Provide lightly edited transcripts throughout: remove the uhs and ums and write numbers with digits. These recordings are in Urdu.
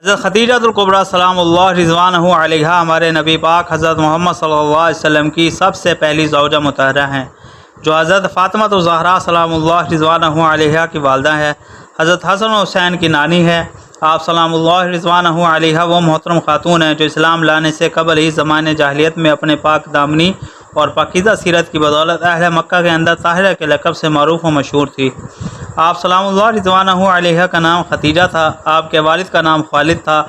حضرت خدیجۃ الکبریٰ سلام اللہ رضوانہ علیہا ہمارے نبی پاک حضرت محمد صلی اللہ علیہ وسلم کی سب سے پہلی زوجہ مطہرہ ہیں، جو حضرت فاطمہ الزہرا سلام اللہ رضوانہ علیہا کی والدہ ہے۔ حضرت حسن و حسین کی نانی ہے۔ آپ سلام اللہ رضوانہ علیہا وہ محترم خاتون ہیں جو اسلام لانے سے قبل ہی زمانے جاہلیت میں اپنے پاک دامنی اور پاکیزہ سیرت کی بدولت اہل مکہ کے اندر طاہرہ کے لقب سے معروف و مشہور تھی۔ آپ سلام اللہ رضوانہ علیہا کا نام ختیجہ تھا، آپ کے والد کا نام خالد تھا،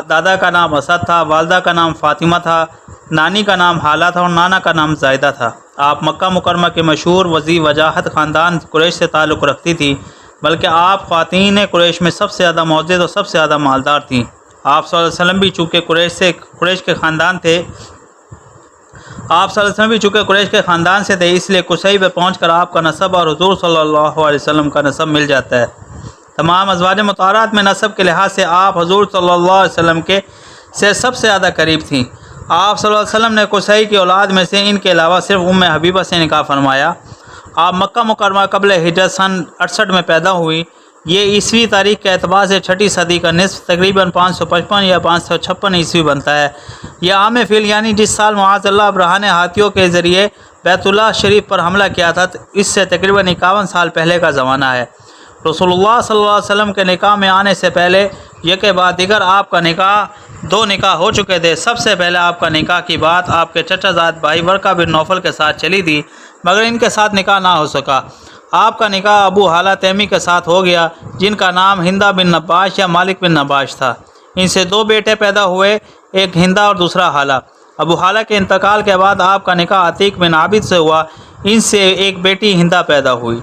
دادا کا نام اسد تھا، والدہ کا نام فاطمہ تھا، نانی کا نام حالہ تھا اور نانا کا نام زائدہ تھا۔ آپ مکہ مکرمہ کے مشہور وزیر وجاہت خاندان قریش سے تعلق رکھتی تھی، بلکہ آپ خواتین قریش میں سب سے زیادہ معزز اور سب سے زیادہ مالدار تھیں۔ آپ صلی اللہ علیہ وسلم بھی چونکہ قریش کے خاندان تھے، اس لیے قصی پہ پہنچ کر آپ کا نسب اور حضور صلی اللہ علیہ وسلم کا نسب مل جاتا ہے۔ تمام ازواج مطہرات میں نسب کے لحاظ سے آپ حضور صلی اللہ علیہ وسلم سے سب سے زیادہ قریب تھیں۔ آپ صلی اللہ علیہ وسلم نے قصی کی اولاد میں سے ان کے علاوہ صرف ام حبیبہ سے نکاح فرمایا۔ آپ مکہ مکرمہ قبل ہجرت سن 68 میں پیدا ہوئی۔ یہ عیسوی تاریخ کے اعتبار سے 6 صدی کا نصف تقریباً 555 یا 556 عیسوی بنتا ہے۔ یہ عام فیل یعنی جس سال معاذ اللہ ابرہہ نے ہاتھیوں کے ذریعے بیت اللہ شریف پر حملہ کیا تھا، اس سے تقریباً 51 سال پہلے کا زمانہ ہے۔ رسول اللہ صلی اللہ علیہ وسلم کے نکاح میں آنے سے پہلے یک بعد دیگر آپ کا دو نکاح ہو چکے تھے۔ سب سے پہلے آپ کا نکاح کی بات آپ کے چچا زاد بھائی ورقہ بن نوفل کے ساتھ چلی تھی، مگر ان کے ساتھ نکاح نہ ہو سکا۔ آپ کا نکاح ابو حالہ تیمی کے ساتھ ہو گیا، جن کا نام ہندہ بن نباش یا مالک بن نباش تھا۔ ان سے 2 بیٹے پیدا ہوئے، ایک ہندہ اور دوسرا حالہ۔ ابو حالہ کے انتقال کے بعد آپ کا نکاح عتیق بن عابد سے ہوا، ان سے ایک بیٹی ہندہ پیدا ہوئی۔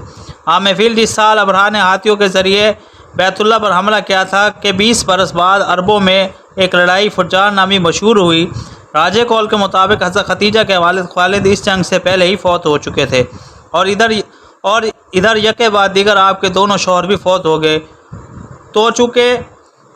عام فیل جس سال ابرہہ نے ہاتھیوں کے ذریعے بیت اللہ پر حملہ کیا تھا کہ 20 برس بعد عربوں میں ایک لڑائی فجار نامی مشہور ہوئی۔ راجہ قول کے مطابق حضرت خدیجہ کے والد خالد اس جنگ سے پہلے ہی فوت ہو چکے تھے، اور ادھر یک بعد دیگر آپ کے دونوں شوہر بھی فوت ہو گئے۔ تو چونکہ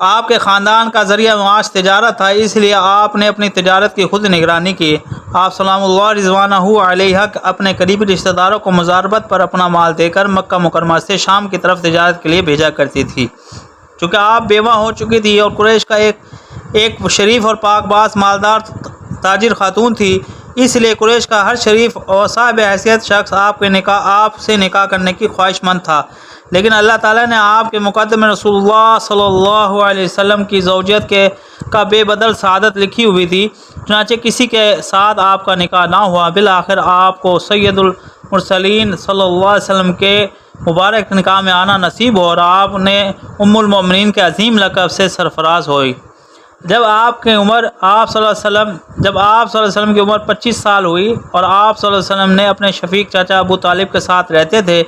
آپ کے خاندان کا ذریعہ معاش تجارت تھا، اس لیے آپ نے اپنی تجارت کی خود نگرانی کی۔ آپ سلام اللہ رضوانہ علیہا اپنے قریبی رشتہ داروں کو مزاربت پر اپنا مال دے کر مکہ مکرمہ سے شام کی طرف تجارت کے لیے بھیجا کرتی تھی۔ چونکہ آپ بیوہ ہو چکی تھی اور قریش کا ایک شریف اور پاک باز مالدار تاجر خاتون تھی، اس لیے قریش کا ہر شریف اور صاحب حیثیت شخص آپ سے نکاح کرنے کی خواہش مند تھا، لیکن اللہ تعالیٰ نے آپ کے مقدم میں رسول اللہ صلی اللہ علیہ وسلم کی زوجیت کا بے بدل سعادت لکھی ہوئی تھی، چنانچہ کسی کے ساتھ آپ کا نکاح نہ ہوا۔ بالآخر آپ کو سید المرسلین صلی اللہ علیہ وسلم کے مبارک نکاح میں آنا نصیب ہو اور آپ نے ام المومنین کے عظیم لقب سے سرفراز ہوئی۔ جب آپ صلی اللہ علیہ وسلم کی عمر 25 سال ہوئی اور آپ صلی اللہ علیہ وسلم نے اپنے شفیق چاچا ابو طالب کے ساتھ رہتے تھے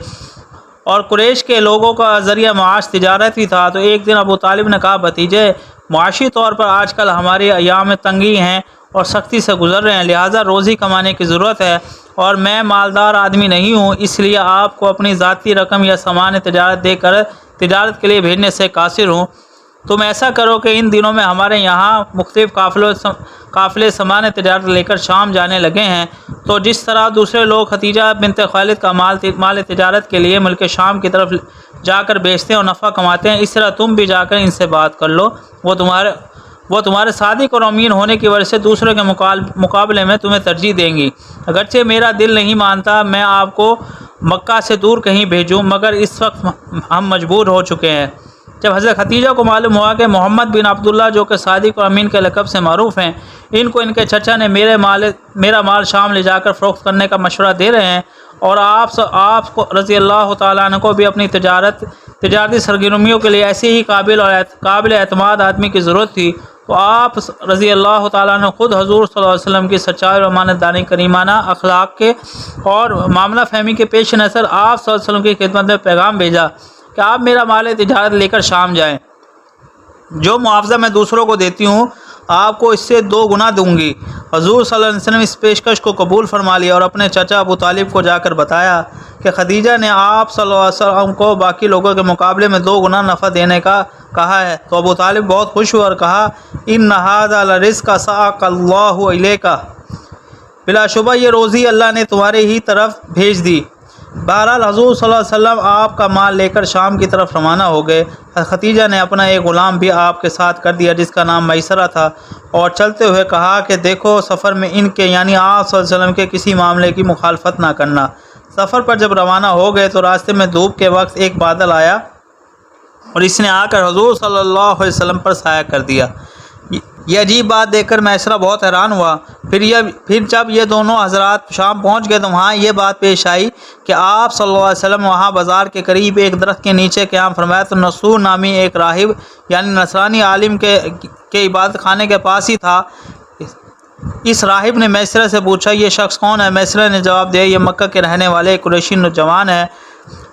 اور قریش کے لوگوں کا ذریعہ معاش تجارت ہی تھا، تو ایک دن ابو طالب نے کہا، بھتیجے، معاشی طور پر آج کل ہماری ایام تنگی ہیں اور سختی سے گزر رہے ہیں، لہٰذا روزی کمانے کی ضرورت ہے اور میں مالدار آدمی نہیں ہوں، اس لیے آپ کو اپنی ذاتی رقم یا سامان تجارت دے کر تجارت کے لیے بھیجنے سے قاصر ہوں۔ تم ایسا کرو کہ ان دنوں میں ہمارے یہاں مختلف قافلے سامان تجارت لے کر شام جانے لگے ہیں، تو جس طرح دوسرے لوگ خدیجہ بنت خالد کا مال تجارت کے لیے ملک شام کی طرف جا کر بیچتے ہیں اور نفع کماتے ہیں، اس طرح تم بھی جا کر ان سے بات کر لو۔ وہ تمہارے صادق اور امین ہونے کی وجہ سے دوسروں کے مقابلے میں تمہیں ترجیح دیں گی۔ اگرچہ میرا دل نہیں مانتا میں آپ کو مکہ سے دور کہیں بھیجوں، مگر اس وقت ہم مجبور ہو چکے ہیں۔ جب حضرت خدیجہ کو معلوم ہوا کہ محمد بن عبداللہ جو کہ صادق اور امین کے لقب سے معروف ہیں، ان کو ان کے چچا نے میرا مال شام لے جا کر فروخت کرنے کا مشورہ دے رہے ہیں اور آپ کو رضی اللہ تعالیٰ عنہ کو بھی اپنی تجارتی سرگرمیوں کے لیے ایسے ہی قابل اعتماد آدمی کی ضرورت تھی، تو آپ رضی اللہ تعالیٰ عنہ خود حضور صلی اللہ علیہ وسلم کی سچائی اور امانت داری کریمانہ اخلاق کے اور معاملہ فہمی کے پیش نظر آپ صلی اللہ علیہ وسلم کی خدمت میں پیغام بھیجا کہ آپ میرا مال تجارت لے کر شام جائیں، جو معاوضہ میں دوسروں کو دیتی ہوں آپ کو اس سے 2 گنا دوں گی۔ حضور صلی اللہ علیہ وسلم اس پیشکش کو قبول فرما لیا اور اپنے چچا ابو طالب کو جا کر بتایا کہ خدیجہ نے آپ صلی اللہ علیہ وسلم کو باقی لوگوں کے مقابلے میں 2 گنا نفع دینے کا کہا ہے۔ تو ابو طالب بہت خوش ہوئے اور کہا، ان ھذا لرزق ساق اللہ الیک، بلا شبہ یہ روزی اللہ نے تمہارے ہی طرف بھیج دی۔ بہرحال حضور صلی اللہ علیہ وسلم آپ کا مال لے کر شام کی طرف روانہ ہو گئے۔ خدیجہ نے اپنا ایک غلام بھی آپ کے ساتھ کر دیا جس کا نام میسرہ تھا، اور چلتے ہوئے کہا کہ دیکھو سفر میں ان کے یعنی آپ صلی اللہ علیہ وسلم کے کسی معاملے کی مخالفت نہ کرنا۔ سفر پر جب روانہ ہو گئے تو راستے میں دھوپ کے وقت ایک بادل آیا اور اس نے آ کر حضور صلی اللہ علیہ وسلم پر سایہ کر دیا۔ یہ عجیب بات دیکھ کر میسرہ بہت حیران ہوا۔ پھر جب یہ دونوں حضرات شام پہنچ گئے تو وہاں یہ بات پیش آئی کہ آپ صلی اللہ علیہ وسلم وہاں بازار کے قریب ایک درخت کے نیچے قیام فرمایا تو نصور نامی ایک راہب یعنی نصرانی عالم کے عبادت خانے کے پاس ہی تھا۔ اس راہب نے میسرہ سے پوچھا یہ شخص کون ہے؟ میسرہ نے جواب دیا یہ مکہ کے رہنے والے ایک قریشی نوجوان ہے۔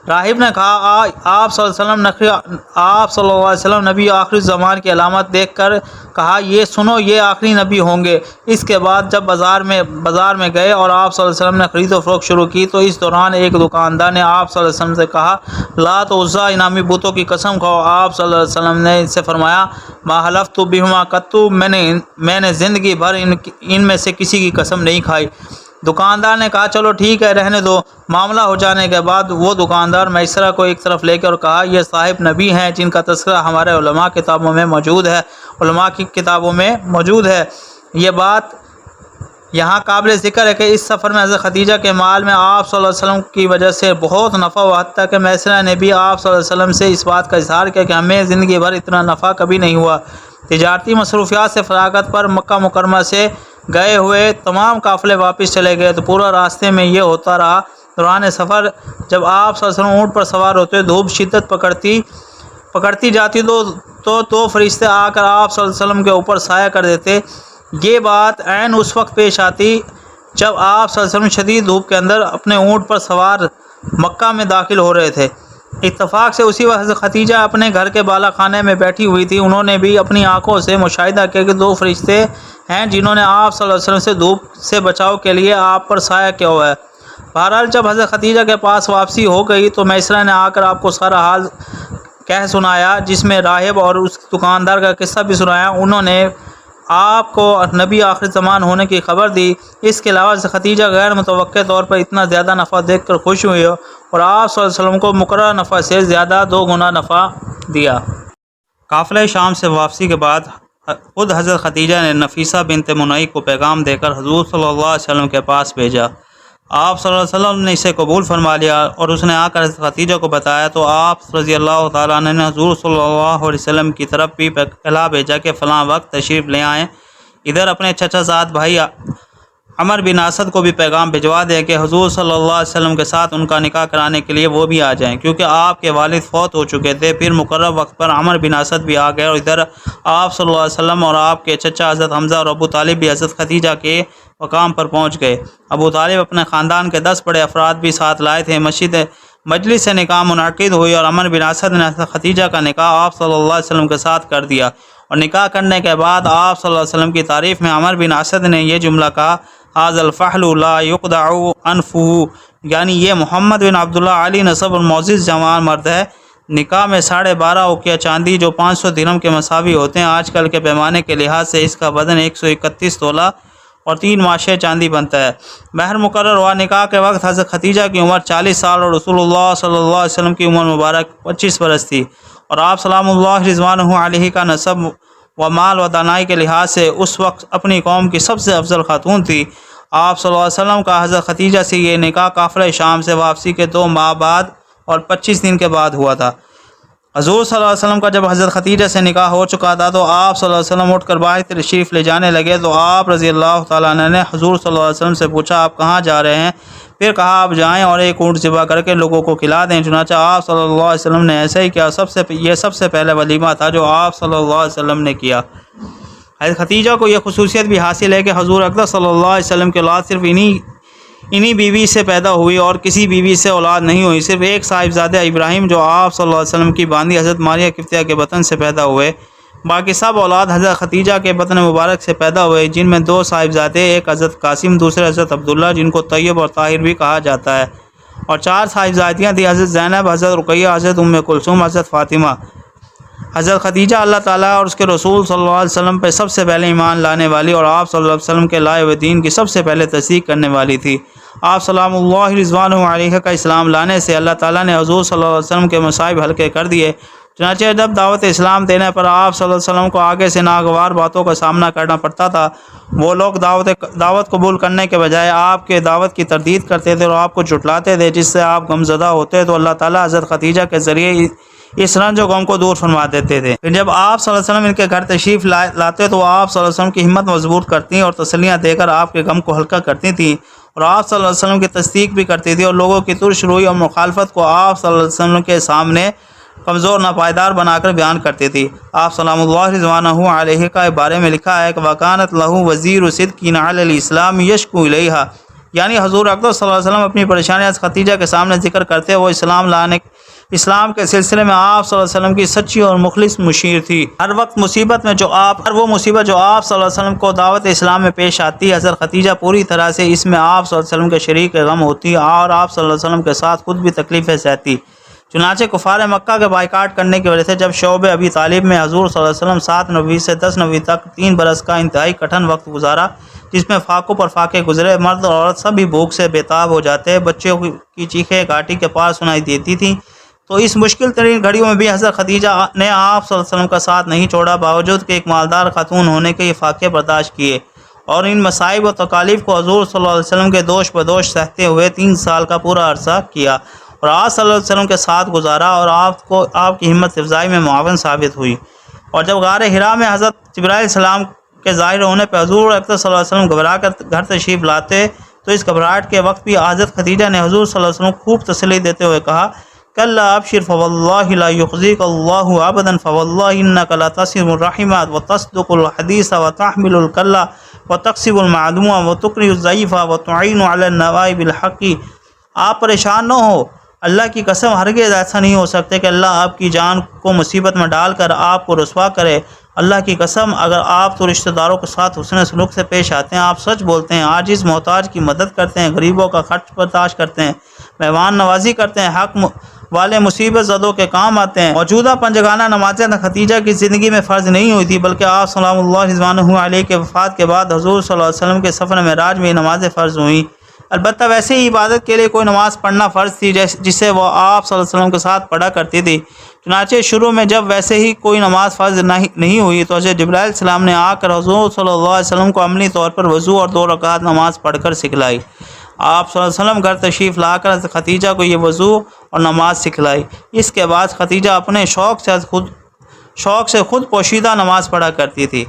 راہب نے کہا آپ صلی اللہ علیہ وسلم نبی آخری زمان کی علامت دیکھ کر کہا یہ سنو یہ آخری نبی ہوں گے۔ اس کے بعد جب بازار میں گئے اور آپ صلی اللہ علیہ وسلم نے خرید و فروخت شروع کی تو اس دوران ایک دکاندار نے آپ صلی اللہ علیہ وسلم سے کہا لات و عزیٰ انامی بتوں کی قسم کھاؤ۔ آپ صلی اللہ علیہ وسلم نے اس سے فرمایا ما حلفت بہما قط، میں نے زندگی بھر ان میں سے کسی کی قسم نہیں کھائی۔ دکاندار نے کہا چلو ٹھیک ہے رہنے دو۔ معاملہ ہو جانے کے بعد وہ دکاندار میسرہ کو ایک طرف لے کے اور کہا یہ صاحب نبی ہیں جن کا تذکرہ ہمارے علماء کی کتابوں میں موجود ہے۔ یہ بات یہاں قابل ذکر ہے کہ اس سفر میں حضرت خدیجہ کے مال میں آپ صلی اللہ علیہ وسلم کی وجہ سے بہت نفع ہوا، حتیٰ کہ میسرہ نے بھی آپ صلی اللہ علیہ وسلم سے اس بات کا اظہار کیا کہ ہمیں زندگی بھر اتنا نفع کبھی نہیں ہوا۔ تجارتی مصروفیات سے فراغت پر مکہ مکرمہ سے گئے ہوئے تمام قافلے واپس چلے گئے تو پورا راستے میں یہ ہوتا رہا۔ دوران سفر جب آپ صلی اللہ علیہ وسلم اونٹ پر سوار ہوتے دھوپ شدت پکڑتی جاتی تو فرشتے آ کر آپ صلی اللہ علیہ وسلم کے اوپر سایہ کر دیتے۔ یہ بات عین اس وقت پیش آتی جب آپ صلی اللہ علیہ وسلم شدید دھوپ کے اندر اپنے اونٹ پر سوار مکہ میں داخل ہو رہے تھے۔ اتفاق سے اسی وقت خدیجہ اپنے گھر کے بالا خانے میں بیٹھی ہوئی تھی۔ انہوں نے بھی اپنی آنکھوں سے مشاہدہ کیا کہ دو فرشتے ہیں جنہوں نے آپ صلی اللہ علیہ وسلم سے دھوپ سے بچاؤ کے لیے آپ پر سایہ کیا ہوا ہے۔ بہرحال جب حضرت خدیجہ کے پاس واپسی ہو گئی تو میسرہ نے آ کر آپ کو سارا حال کہہ سنایا، جس میں راہب اور اس دکاندار کا قصہ بھی سنایا۔ انہوں نے آپ کو نبی آخر زمان ہونے کی خبر دی۔ اس کے علاوہ خدیجہ غیر متوقع طور پر اتنا زیادہ نفع دیکھ کر خوش ہوئی اور آپ صلی اللہ علیہ وسلم کو مقررہ نفع سے زیادہ 2 گنا نفع دیا۔ قافلہ شام سے واپسی کے بعد خود حضرت خدیجہ نے نفیسہ بنت منئی کو پیغام دے کر حضور صلی اللہ علیہ وسلم کے پاس بھیجا۔ آپ صلی اللہ علیہ وسلم نے اسے قبول فرما لیا اور اس نے آ کر حضرت خدیجہ کو بتایا تو آپ رضی اللہ تعالیٰ عنہ نے حضور صلی اللہ علیہ وسلم کی طرف بھی اطلاع بھیجا کہ فلاں وقت تشریف لے آئیں۔ ادھر اپنے چچا زاد بھائی عمر بن اسد کو بھی پیغام بھجوا دیں کہ حضور صلی اللہ علیہ وسلم کے ساتھ ان کا نکاح کرانے کے لیے وہ بھی آ جائیں، کیونکہ آپ کے والد فوت ہو چکے تھے۔ پھر مقرر وقت پر عمر بن اسد بھی آ گئے اور ادھر آپ صلی اللہ علیہ وسلم اور آپ کے چچا حضرت حمزہ اور ابو طالب بھی حضرت خدیجہ کے مقام پر پہنچ گئے۔ ابو طالب اپنے خاندان کے 10 بڑے افراد بھی ساتھ لائے تھے۔ مجلس سے نکاح منعقد ہوئی اور عمر بن اسد نے حضرت خدیجہ کا نکاح آپ صلی اللہ علیہ وسلم کے ساتھ کر دیا، اور نکاح کرنے کے بعد آپ صلی اللہ علیہ وسلم کی تعریف میں عمر بن اسد نے یہ جملہ کہا ھذا الفحل لا يقدع انفه، یعنی یہ محمد بن عبداللہ علی نسب المعزز جوان مرد ہے۔ نکاح میں 12.5 اوقیہ چاندی جو 500 درہم کے مساوی ہوتے ہیں، آج کل کے پیمانے کے لحاظ سے اس کا وزن 131 تولہ اور 3 ماشے چاندی بنتا ہے۔ مہر مقرر ہوا۔ نکاح کے وقت حضرت خدیجہ کی عمر 40 سال اور رسول اللہ صلی اللہ علیہ وسلم کی عمر مبارک 25 برس تھی، اور آپ سلام اللہ رضوانہ علیہ کا نسب و مال و دانائی کے لحاظ سے اس وقت اپنی قوم کی سب سے افضل خاتون تھی۔ آپ صلی اللہ علیہ وسلم کا حضرت خدیجہ سے یہ نکاح قافلہ شام سے واپسی کے 2 ماہ بعد اور 25 دن کے بعد ہوا تھا۔ حضور صلی اللہ علیہ وسلم کا جب حضرت خدیجہ سے نکاح ہو چکا تھا تو آپ صلی اللہ علیہ وسلم اٹھ کر باہر تشریف لے جانے لگے تو آپ رضی اللہ تعالیٰ عنہ نے حضور صلی اللہ علیہ وسلم سے پوچھا آپ کہاں جا رہے ہیں؟ پھر کہا آپ جائیں اور ایک اونٹ ذبح کر کے لوگوں کو کھلا دیں۔ چنانچہ آپ صلی اللہ علیہ وسلم نے ایسا ہی کیا۔ یہ سب سے پہلے ولیمہ تھا جو آپ صلی اللہ علیہ وسلم نے کیا۔ حضرت خدیجہ کو یہ خصوصیت بھی حاصل ہے کہ حضور اقدس صلی اللہ علیہ وسلم کی اولاد صرف انہی بیوی سے پیدا ہوئی اور کسی بیوی سے اولاد نہیں ہوئی۔ صرف ایک صاحبزادہ ابراہیم جو آپ صلی اللہ علیہ وسلم کی باندھی حضرت ماریہ قبطیہ کے بطن سے پیدا ہوئے، باقی سب اولاد حضرت خدیجہ کے بطن مبارک سے پیدا ہوئے، جن میں 2 صاحبزادے، ایک حضرت قاسم دوسرے حضرت عبداللہ جن کو طیب اور طاہر بھی کہا جاتا ہے، اور 4 صاحبزادیاں تھیں، حضرت زینب، حضرت رقیہ، حضرت ام کلثوم، حضرت فاطمہ۔ حضرت خدیجہ اللہ تعالیٰ اور اس کے رسول صلی اللہ علیہ وسلم پہ سب سے پہلے ایمان لانے والی اور آپ صلی اللہ علیہ وسلم کے لائے ہوئے دین کی سب سے پہلے تصدیق کرنے والی تھی۔ آپ سلام اللہ رضوانہ علیہ کا اسلام لانے سے اللہ تعالیٰ نے حضور صلی اللہ علیہ وسلم کے مصائب ہلکے کر دیے۔ چنانچہ جب دعوت اسلام دینے پر آپ صلی اللہ علیہ وسلم کو آگے سے ناگوار باتوں کا سامنا کرنا پڑتا تھا، وہ لوگ دعوت قبول کرنے کے بجائے آپ کے دعوت کی تردید کرتے تھے اور آپ کو جھٹلاتے تھے، جس سے آپ غمزدہ ہوتے تو اللہ تعالیٰ حضرت خدیجہ کے ذریعے اس رنج و غم کو دور فرما دیتے تھے۔ پھر جب آپ صلی اللہ علیہ وسلم ان کے گھر تشریف لاتے تو آپ صلی اللہ علیہ وسلم کی ہمت مضبوط کرتی اور تسلیاں دے کر آپ کے غم کو ہلکا کرتی تھیں، اور آپ صلی اللہ علیہ وسلم کی تصدیق بھی کرتی تھی، اور لوگوں کی ترش روئی اور مخالفت کو آپ صلی اللہ علیہ وسلم کے سامنے کمزور ناپائیدار بنا کر بیان کرتی تھی۔ آپ سلام اللہ رضوانہ علیہ کا بارے میں لکھا ہے کہ وَكَانَتْ لَهُ وَزِيرُ صِدْقٍ عَلَى الْإِسْلَامِ يَشْكُو إِلَيْهَا، یعنی حضور اقدس صلی اللہ علیہ وسلم اپنی پریشانیاں خدیجہ کے سامنے ذکر کرتے، وہ اسلام کے سلسلے میں آپ صلی اللہ علیہ وسلم کی سچی اور مخلص مشیر تھی۔ ہر مصیبت جو آپ صلی اللہ علیہ وسلم کو دعوت اسلام میں پیش آتی، حضرت خدیجہ پوری طرح سے اس میں آپ صلی اللہ علیہ وسلم کے شریک غم ہوتی اور آپ صلی اللہ علیہ وسلم کے ساتھ خود بھی تکلیفیں سہتی۔ چنانچہ کفار مکہ کے بائیکاٹ کرنے کی وجہ سے جب شعب ابی طالب میں حضور صلی اللہ علیہ وسلم 7 نوی سے 10 نوی تک 3 برس کا انتہائی کٹھن وقت گزارا، جس میں فاقوں پر فاقے گزرے، مرد اور عورت سبھی بھوک سے بےتاب ہو جاتے، بچوں کی چیخیں گھاٹی کے پار سنائی دیتی تھیں، تو اس مشکل ترین گھڑیوں میں بھی حضرت خدیجہ نے آپ صلی اللہ علیہ وسلم کا ساتھ نہیں چھوڑا، باوجود کہ ایک مالدار خاتون ہونے کے یہ فاقے برداشت کیے، اور ان مصائب و تکالیف کو حضور صلی اللہ علیہ وسلم کے دوش بدوش سہتے ہوئے 3 سال کا پورا عرصہ کیا، اور آپ صلی اللہ علیہ وسلم کے ساتھ گزارا، اور آپ کی ہمت افزائی میں معاون ثابت ہوئی۔ اور جب غار حرا میں حضرت جبرائیل علیہ السلام کے ظاہر ہونے پہ حضور اکرم صلی اللہ علیہ وسلم گھبرا کر گھر تشریف لاتے، تو اس گھبراہٹ کے وقت بھی حضرت خدیجہ نے حضور صلی اللہ علیہ وسلم کو خوب تسلی دیتے ہوئے کہا کلا ابشر فواللہ لا یخزیک اللہ ابدا فواللہ انک لتصل الرحمات وتصدق الحدیث وتحمل الکلہ وتکسب المعدوم وتقری الضعیف وتعین علی النوائب الحق۔ آپ پریشان نہ ہو، اللہ کی قسم ہرگز ایسا نہیں ہو سکتے کہ اللہ آپ کی جان کو مصیبت میں ڈال کر آپ کو رسوا کرے۔ اللہ کی قسم اگر آپ تو رشتہ داروں کے ساتھ حسن سلوک سے پیش آتے ہیں، آپ سچ بولتے ہیں، عاجز محتاج کی مدد کرتے ہیں، غریبوں کا خرچ برداشت کرتے ہیں، مہمان نوازی کرتے ہیں، حق والے مصیبت زدوں کے کام آتے ہیں۔ موجودہ پنجگانہ نمازیں خدیجہ کی زندگی میں فرض نہیں ہوئی تھی، بلکہ آپ سلام اللہ رضوانہ علیہ کے وفات کے بعد حضور صلی اللہ علیہ وسلم کے سفر معراج میں یہ نمازیں فرض ہوئیں۔ البتہ ویسے ہی عبادت کے لیے کوئی نماز پڑھنا فرض تھی جسے وہ آپ صلی اللہ علیہ وسلم کے ساتھ پڑھا کرتی تھی۔ چنانچہ شروع میں جب ویسے ہی کوئی نماز فرض نہیں ہوئی تو حضرت جبرائیل علیہ السلام نے آ کر حضور صلی اللہ علیہ وسلم کو عملی طور پر وضو اور 2 رکعت نماز پڑھ کر سکھلائی۔ آپ صلی اللہ علیہ وسلم گھر تشریف لا کر حضرت خدیجہ کو یہ وضو اور نماز سکھلائی۔ اس کے بعد خدیجہ اپنے شوق سے خود پوشیدہ نماز پڑھا کرتی تھی۔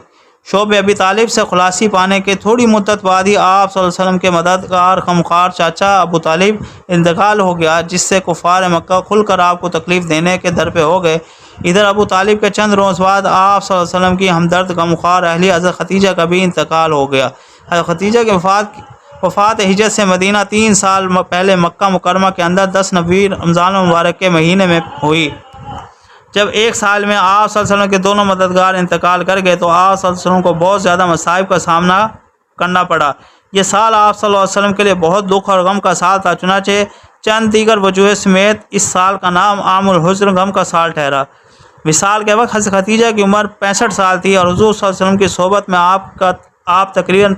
شعب ابی طالب سے خلاصی پانے کے تھوڑی مدت بعد ہی آپ صلی اللہ علیہ وسلم کے مددگار خمخوار چاچا ابو طالب انتقال ہو گیا، جس سے کفار مکہ کھل کر آپ کو تکلیف دینے کے در پہ ہو گئے۔ ادھر ابو طالب کے چند روز بعد آپ صلی اللہ علیہ وسلم کی ہمدرد غمخوار اہلیہ حضرت خدیجہ کا بھی انتقال ہو گیا۔ حضرت خدیجہ کے وفات ہجرت سے مدینہ 3 سال پہلے مکہ مکرمہ کے اندر 10 نوی رمضان المبارک کے مہینے میں ہوئی۔ جب 1 سال میں آپ صلی اللہ علیہ وسلم کے دونوں مددگار انتقال کر گئے تو آپ صلی اللہ علیہ وسلم کو بہت زیادہ مصائب کا سامنا کرنا پڑا۔ یہ سال آپ صلی اللہ علیہ وسلم کے لیے بہت دکھ اور غم کا سال تھا، چنانچہ چند دیگر وجوہ سمیت اس سال کا نام عام الحزن غم کا سال ٹھہرا۔ وصال کے وقت حضرت خدیجہ کی عمر 65 سال تھی اور حضور صلی اللہ علیہ وسلم کی صحبت میں آپ تقریباً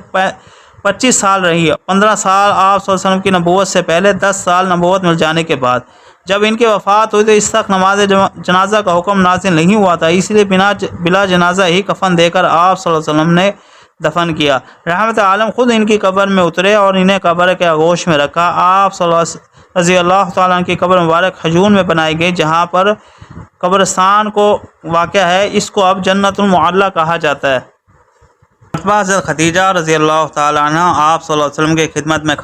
25 سال رہی، 15 سال آپ صلی اللہ علیہ وسلم کی نبوت سے پہلے، 10 سال نبوت مل جانے کے بعد۔ جب ان کی وفات ہوئی تو اس تک نماز جنازہ کا حکم نازل نہیں ہوا تھا، اس لیے بلا جنازہ ہی کفن دے کر آپ صلی اللہ علیہ وسلم نے دفن کیا۔ رحمت عالم خود ان کی قبر میں اترے اور انہیں قبر کے آغوش میں رکھا۔ آپ صلی اللہ رضی اللہ تعالیٰ عنہ کی قبر مبارک حجون میں بنائی گئی، جہاں پر قبرستان کو واقع ہے، اس کو اب جنت المعلی کہا جاتا ہے۔ مرتبہ حضرت خدیجہ رضی اللہ تعالیٰ عنہ آپ صلی اللہ علیہ وسلم کی خدمت میں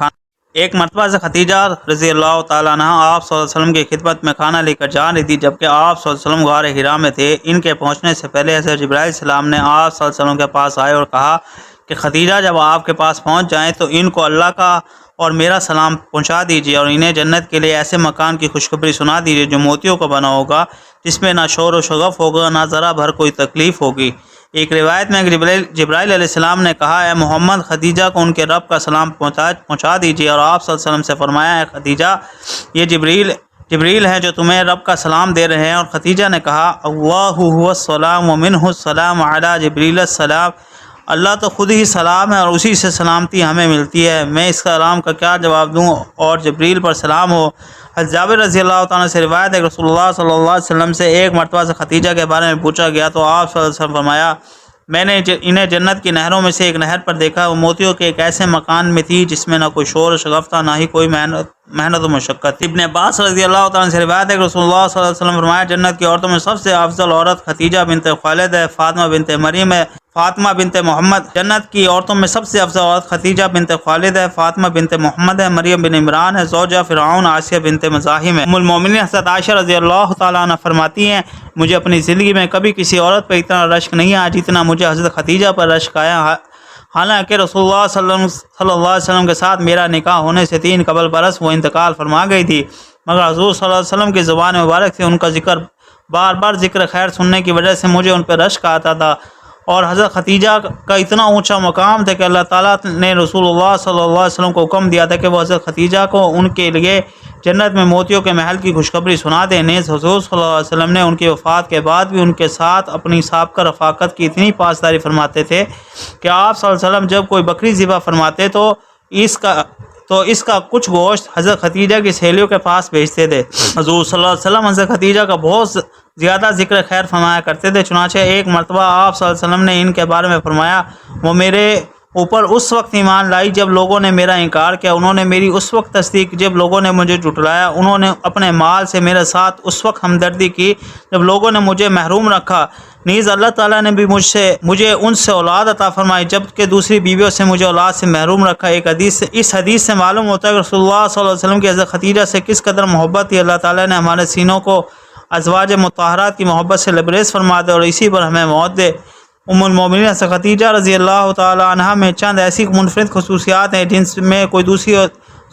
ایک مرتبہ حضرت خدیجہ رضی اللہ تعالیٰ عنہ آپ صلی اللہ علیہ وسلم کی خدمت میں کھانا لے کر جا رہی تھی، جبکہ آپ صلی اللہ علیہ وسلم غار حرا میں تھے۔ ان کے پہنچنے سے پہلے حضرت جبرائیل علیہ السلام نے آپ صلی اللہ علیہ وسلم کے پاس آئے اور کہا کہ خدیجہ جب آپ کے پاس پہنچ جائیں تو ان کو اللہ کا اور میرا سلام پہنچا دیجیے، اور انہیں جنت کے لیے ایسے مکان کی خوشخبری سنا دیجیے جو موتیوں کا بنا ہوگا، جس میں نہ شور و شغف ہوگا، نہ ذرا بھر کوئی تکلیف ہوگی۔ ایک روایت میں جبرائیل علیہ السلام نے کہا، اے محمد، خدیجہ کو ان کے رب کا سلام پہنچا دیجیے، اور آپ صلی اللہ علیہ وسلم سے فرمایا، اے خدیجہ، یہ جبریل ہیں جو تمہیں رب کا سلام دے رہے ہیں۔ اور خدیجہ نے کہا، اللہ هو السلام ومنہ السلام علی جبریل السلام، اللہ تو خود ہی سلام ہے اور اسی سے سلامتی ہمیں ملتی ہے، میں اس سلام کا کیا جواب دوں؟ اور جبریل پر سلام ہو۔ حضرت جابر رضی اللہ تعالیٰ سے روایت ہے کہ رسول اللہ صلی اللہ علیہ وسلم سے ایک مرتبہ سے خدیجہ کے بارے میں پوچھا گیا تو آپ صلی اللہ علیہ وسلم فرمایا، میں نے انہیں جنت کی نہروں میں سے ایک نہر پر دیکھا، وہ موتیوں کے ایک ایسے مکان میں تھی جس میں نہ کوئی شور و شغف تھا، نہ ہی کوئی محنت و مشقت۔ ابن عباس رضی اللہ تعالیٰ سے روایت ہے کہ رسول اللہ صلی اللہ علیہ وسلم فرمایا، جنت کی عورتوں میں سب سے افضل عورت خدیجہ بنت خویلد ہے، فاطمہ بنت محمد۔ جنت کی عورتوں میں سب سے افضل عورت خدیجہ بنت خویلد ہے، فاطمہ بنت محمد ہے، مریم بن عمران ہے، زوجہ فرعون آسیہ بنت مزاحم ہے۔ ام المومنین حضرت عائشہ رضی اللہ تعالیٰ عنہ فرماتی ہیں، مجھے اپنی زندگی میں کبھی کسی عورت پر اتنا رشک نہیں آیا جتنا مجھے حضرت خدیجہ پر رشک آیا۔ حالانکہ رسول اللہ صلی اللہ علیہ وسلم کے ساتھ میرا نکاح ہونے سے 3 قبل برس وہ انتقال فرما گئی تھی، مگر حضور صلی اللہ علیہ وسلم کی زبان مبارک سے ان کا بار بار ذکر خیر سننے کی وجہ سے مجھے ان پہ رشک آتا تھا، اور حضرت خدیجہ کا اتنا اونچا مقام تھا کہ اللہ تعالیٰ نے رسول اللہ صلی اللہ علیہ وسلم کو حکم دیا تھا کہ وہ حضرت خدیجہ کو ان کے لیے جنت میں موتیوں کے محل کی خوشخبری سنا دیں۔ نیز حضور صلی اللہ علیہ وسلم نے ان کی وفات کے بعد بھی ان کے ساتھ اپنی سابقہ رفاقت کی اتنی پاسداری فرماتے تھے کہ آپ صلی اللہ علیہ وسلم جب کوئی بکری ذبح فرماتے تو اس کا کچھ گوشت حضرت خدیجہ کی سہیلیوں کے پاس بھیجتے تھے۔ حضور صلی اللہ علیہ وسلم حضرت خدیجہ کا بہت زیادہ ذکر خیر فرمایا کرتے تھے، چنانچہ ایک مرتبہ آپ صلی اللہ علیہ وسلم نے ان کے بارے میں فرمایا، وہ میرے اوپر اس وقت ایمان لائی جب لوگوں نے میرا انکار کیا، انہوں نے میری اس وقت تصدیق جب لوگوں نے مجھے جھٹلایا، انہوں نے اپنے مال سے میرے ساتھ اس وقت ہمدردی کی جب لوگوں نے مجھے محروم رکھا۔ نیز اللہ تعالیٰ نے بھی مجھے ان سے اولاد عطا فرمائی جبکہ دوسری بیویوں سے مجھے اولاد سے محروم رکھا۔ اس حدیث سے معلوم ہوتا ہے کہ رسول اللہ صلی اللہ علیہ وسلم کی حضرت خدیجہ سے کس قدر محبت تھی۔ اللہ تعالیٰ نے ہمارے سینوں کو ازواج مطہرات کی محبت سے لبریز فرما دے اور اسی پر ہمیں موت دے۔ ام المومنین حضرت خدیجہ رضی اللہ تعالیٰ عنہا میں چند ایسی منفرد خصوصیات ہیں جن میں کوئی دوسری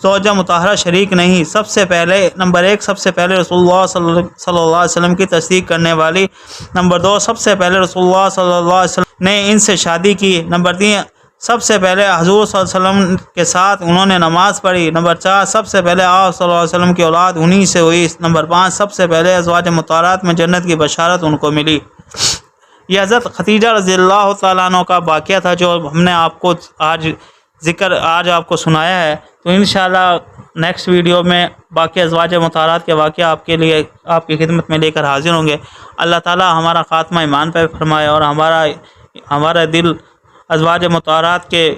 زوجہ مطہرہ شریک نہیں۔ نمبر 1 سب سے پہلے رسول اللہ صلی اللہ علیہ وسلم کی تصدیق کرنے والی۔ نمبر 2 سب سے پہلے رسول اللہ صلی اللہ علیہ وسلم نے ان سے شادی کی۔ نمبر 3 سب سے پہلے حضور صلی اللہ علیہ وسلم کے ساتھ انہوں نے نماز پڑھی۔ نمبر 4 سب سے پہلے آپ صلی اللہ علیہ وسلم کی اولاد انہی سے ہوئی۔ نمبر 5 سب سے پہلے ازواج مطہرات میں جنت کی بشارت ان کو ملی۔ یہ حضرت خدیجہ رضی اللہ تعالیٰ عنہ کا واقعہ تھا جو ہم نے آپ کو آج آپ کو سنایا ہے، تو انشاءاللہ نیکسٹ ویڈیو میں باقی ازواج مطہرات کے واقعہ آپ کے لیے آپ کی خدمت میں لے کر حاضر ہوں گے۔ اللہ تعالیٰ ہمارا خاتمہ ایمان پہ فرمائے اور ہمارا دل ازواج مطہرات کی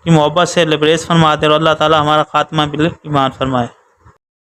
محبت سے لبریز فرما دے اور اللہ تعالیٰ ہمارا خاتمہ ایمان فرمائے۔